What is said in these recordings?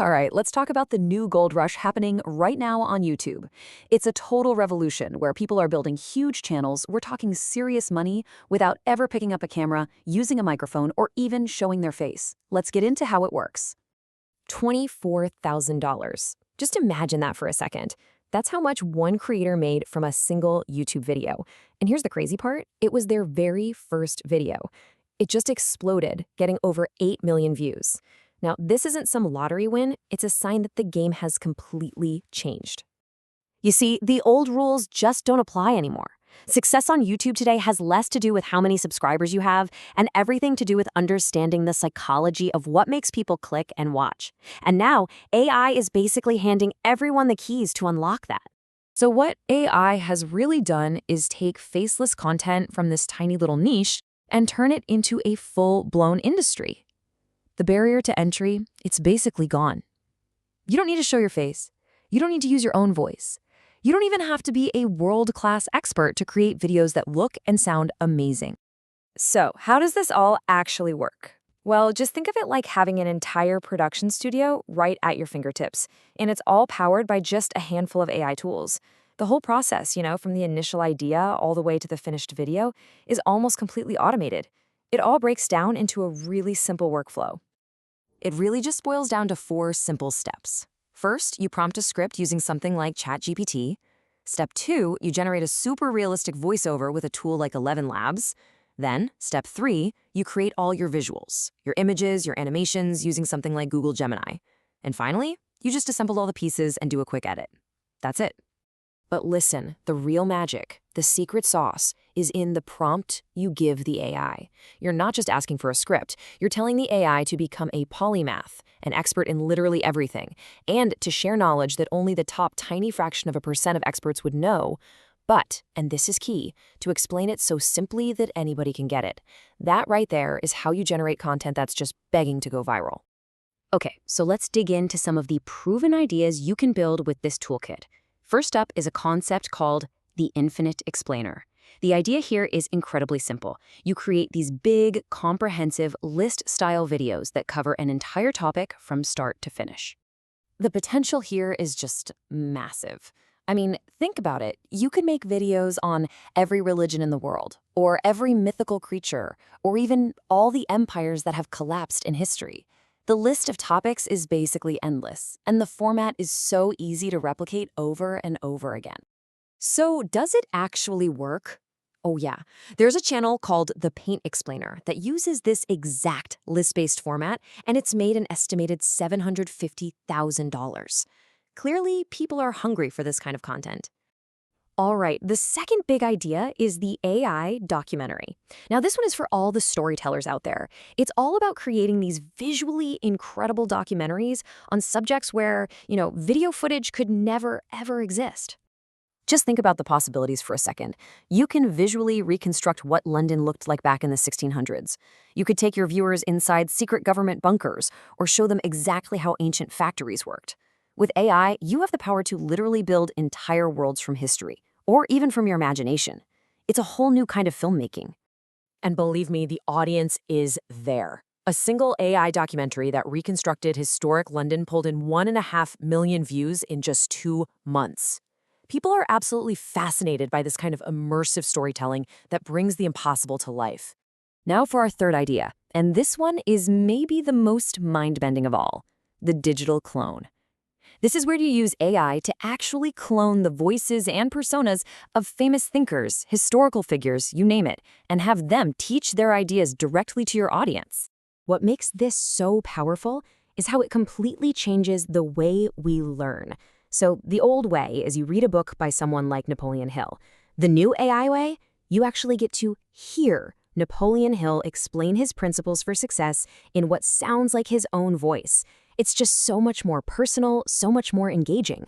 All right, let's talk about the new gold rush happening right now on YouTube. It's a total revolution where people are building huge channels. We're talking serious money without ever picking up a camera, using a microphone, or even showing their face. Let's get into how it works. $24,000. Just imagine that for a second. That's how much one creator made from a single YouTube video. And here's the crazy part. It was their very first video. It just exploded, getting over 8 million views. Now, this isn't some lottery win. It's a sign that the game has completely changed. You see, the old rules just don't apply anymore. Success on YouTube today has less to do with how many subscribers you have and everything to do with understanding the psychology of what makes people click and watch. And now, AI is basically handing everyone the keys to unlock that. So what AI has really done is take faceless content from this tiny little niche and turn it into a full-blown industry. The barrier to entry, it's basically gone. You don't need to show your face. You don't need to use your own voice. You don't even have to be a world-class expert to create videos that look and sound amazing. So, how does this all actually work? Well, just think of it like having an entire production studio right at your fingertips, and it's all powered by just a handful of AI tools. The whole process, from the initial idea all the way to the finished video, is almost completely automated. It all breaks down into a really simple workflow. It really just boils down to 4 simple steps. First, you prompt a script using something like ChatGPT. Step 2, you generate a super realistic voiceover with a tool like 11 Labs. Then, step 3, you create all your visuals, your images, your animations using something like Google Gemini. And finally, you just assemble all the pieces and do a quick edit. That's it. But listen, the real magic, the secret sauce, is in the prompt you give the AI. You're not just asking for a script. You're telling the AI to become a polymath, an expert in literally everything, and to share knowledge that only the top tiny fraction of a percent of experts would know. But, and this is key, to explain it so simply that anybody can get it. That right there is how you generate content that's just begging to go viral. Okay, so let's dig into some of the proven ideas you can build with this toolkit. First up is a concept called the infinite explainer. The idea here is incredibly simple. You create these big, comprehensive list-style videos that cover an entire topic from start to finish. The potential here is just massive. I mean, think about it. You could make videos on every religion in the world, or every mythical creature, or even all the empires that have collapsed in history. The list of topics is basically endless, and the format is so easy to replicate over and over again. So does it actually work? Oh yeah, there's a channel called The Paint Explainer that uses this exact list-based format, and it's made an estimated $750,000. Clearly, people are hungry for this kind of content. All right, the second big idea is the AI documentary. Now, this one is for all the storytellers out there. It's all about creating these visually incredible documentaries on subjects where, video footage could never, ever exist. Just think about the possibilities for a second. You can visually reconstruct what London looked like back in the 1600s. You could take your viewers inside secret government bunkers or show them exactly how ancient factories worked. With AI, you have the power to literally build entire worlds from history, or even from your imagination. It's a whole new kind of filmmaking. And believe me, the audience is there. A single AI documentary that reconstructed historic London pulled in 1.5 million views in just 2 months. People are absolutely fascinated by this kind of immersive storytelling that brings the impossible to life. Now for our third idea, and this one is maybe the most mind-bending of all, the digital clone. This is where you use AI to actually clone the voices and personas of famous thinkers, historical figures, you name it, and have them teach their ideas directly to your audience. What makes this so powerful is how it completely changes the way we learn. So the old way is you read a book by someone like Napoleon Hill. The new AI way, you actually get to hear Napoleon Hill explain his principles for success in what sounds like his own voice. It's just so much more personal, so much more engaging.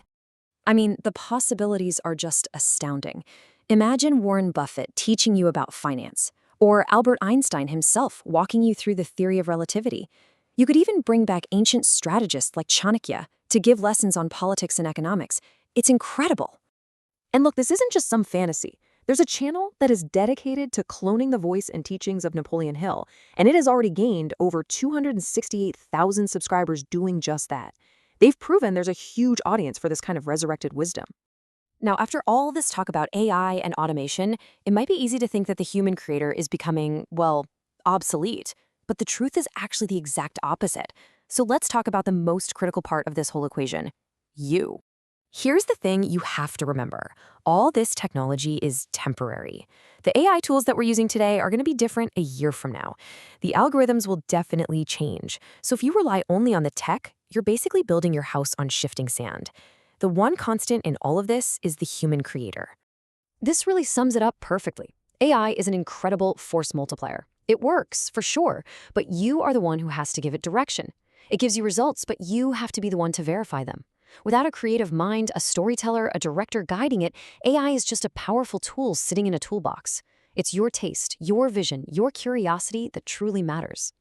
I mean, the possibilities are just astounding. Imagine Warren Buffett teaching you about finance, or Albert Einstein himself walking you through the theory of relativity. You could even bring back ancient strategists like Chanakya to give lessons on politics and economics. It's incredible. And look, this isn't just some fantasy. There's a channel that is dedicated to cloning the voice and teachings of Napoleon Hill, and it has already gained over 268,000 subscribers doing just that. They've proven there's a huge audience for this kind of resurrected wisdom. Now, after all this talk about AI and automation, it might be easy to think that the human creator is becoming, well, obsolete. But the truth is actually the exact opposite. So let's talk about the most critical part of this whole equation: you. Here's the thing you have to remember. All this technology is temporary. The AI tools that we're using today are going to be different a year from now. The algorithms will definitely change. So if you rely only on the tech, you're basically building your house on shifting sand. The one constant in all of this is the human creator. This really sums it up perfectly. AI is an incredible force multiplier. It works, for sure, but you are the one who has to give it direction. It gives you results, but you have to be the one to verify them. Without a creative mind, a storyteller, a director guiding it, AI is just a powerful tool sitting in a toolbox. It's your taste, your vision, your curiosity that truly matters.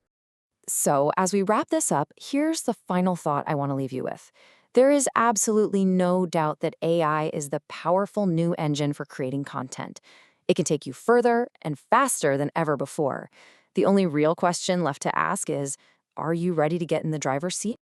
So, as we wrap this up, here's the final thought I want to leave you with. There is absolutely no doubt that AI is the powerful new engine for creating content. It can take you further and faster than ever before. The only real question left to ask is, are you ready to get in the driver's seat?